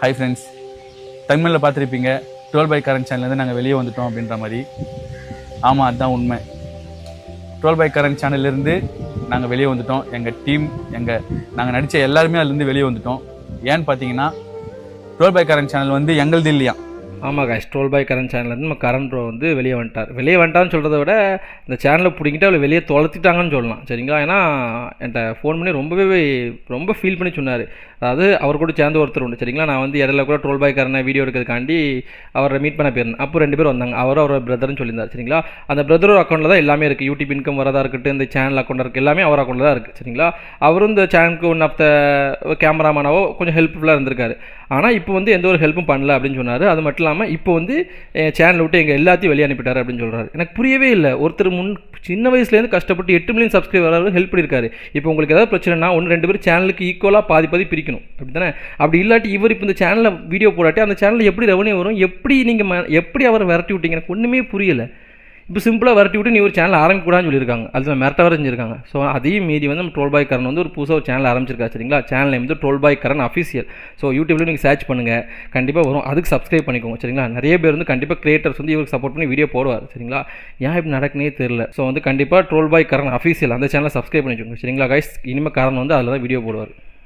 Hi friends, தமிழில் பார்த்துருப்பீங்க 12 by Karan சேனல்லேருந்து நாங்கள் வெளியே வந்துட்டோம் அப்படின்ற மாதிரி. ஆமாம், அதுதான் உண்மை. 12 by கரண் சேனல்லேருந்து நாங்கள் வெளியே வந்துட்டோம். எங்கள் டீம், நாங்கள் நடித்த எல்லாருமே அதுலேருந்து வெளியே வந்துட்டோம். ஏன்னு பார்த்தீங்கன்னா 12 by கரண் சேனல் வந்து எங்களுது இல்லையா. ஆமாம் காய்ஸ், 12 by கரண் சேனல்லேருந்து நம்ம கரண் ப்ரோ வந்து வெளியே வந்துட்டான்னு சொல்கிறத விட இந்த சேனலை பிடிங்கிட்டு அவளை வெளியே தொலைத்திட்டாங்கன்னு சொல்லலாம். சரிங்களா? ஏன்னா என்கிட்ட ஃபோன் பண்ணி ரொம்ப ஃபீல் பண்ணி சொன்னார். அதாவது அவர் கூட சேர்ந்து ஒருத்தர் உண்டு. சரிங்களா? நான் வந்து இடையில கூட 12 by கரணை வீடியோ எடுக்கிறதுக்காண்டி அவரை மீட் பண்ண போயிருந்தேன். அப்போ 2 பேர் வந்தாங்க. அவரோட பிரதர்னு சொல்லியிருந்தார். சரிங்களா? அந்த பிரதரோட அக்கௌண்ட்டில் தான் எல்லாமே இருக்குது. யூடியூப் இன்கம் வரதா இருக்கட்டும், இந்த சேனல் அக்கௌண்ட் இருக்குது, எல்லாமே அவர் அக்கௌண்ட்டில் தான் இருக்குது. சரிங்களா? அவரும் இந்த சேனலுக்கு ஒன் ஆஃப் த கேமராமேனாவோ கொஞ்சம் ஹெல்ப்ஃபுல்லாக இருந்திருக்காரு. ஆனால் இப்போ வந்து எந்த ஒரு ஹெல்ப்பும் பண்ணல அப்படின்னு சொன்னார். அது மட்டும் இல்லாமல் இப்போ வந்து சேனலை விட்டு எங்கள் எல்லாத்தையும் வெளியே அனுப்பிட்டார் அப்படின்னு சொல்கிறாரு. எனக்கு புரியவே இல்லை. ஒருத்தர் சின்ன வயசுலேருந்து கஷ்டப்பட்டு 8 மில்லியன் சப்ஸ்கிரைபர் ஹெல்ப் பண்ணியிருக்காரு. இப்போ உங்களுக்கு ஏதாவது பிரச்சனைனா 1-2 பேர் சேனலுக்கு ஈக்குவலாக பாதி பிரிக்கணும். அப்படி தானே? அப்படி இல்லாட்டி இவர் இப்போ இந்த சேனலில் வீடியோ போடாட்டி அந்த சேனலில் எப்படி ரெவன்யூ வரும்? எப்படி அவரை விரட்டி விட்டீங்க? எனக்கு ஒன்றுமே புரியலை. இப்போ சிம்பிளாக விரட்டி விட்டு நீ ஒரு சேனல் ஆரம்பிக்கூடாதுன்னு சொல்லியிருக்காங்க. அதில் மிரட்ட வர செஞ்சுருக்காங்க. ஸோ அதையும் மீறி வந்து நம்ம 12 by கரண் வந்து ஒரு புதுசாக ஒரு சேனல் ஆரம்பிச்சிருக்கா. சரிங்களா? சேனல் நேம் வந்து 12 by கரண் அஃபிஷியல். ஸோ யூடியூப்ல நீங்கள் சர்ச் பண்ணுங்கள், கண்டிப்பாக வரும். அதுக்கு சப்ஸ்கிரைப் பண்ணிக்கோங்க. சரிங்களா? நிறைய பேர் வந்து கண்டிப்பாக கிரியேட்டர்ஸ் வந்து இவருக்கு சப்போர்ட் பண்ணி வீடியோ போடுவார். சரிங்களா? ஏன் இப்படி நடக்குனே தெரியல. ஸோ வந்து கண்டிப்பாக 12 by கரண் அஃபிஷியல் அந்த சேனலை சப்ஸ்கிரைப் பண்ணிக்கோங்க. சரிங்களா கைஸ்? இனிமேல் கரண் வந்து அதில் தான் வீடியோ போடுவார்.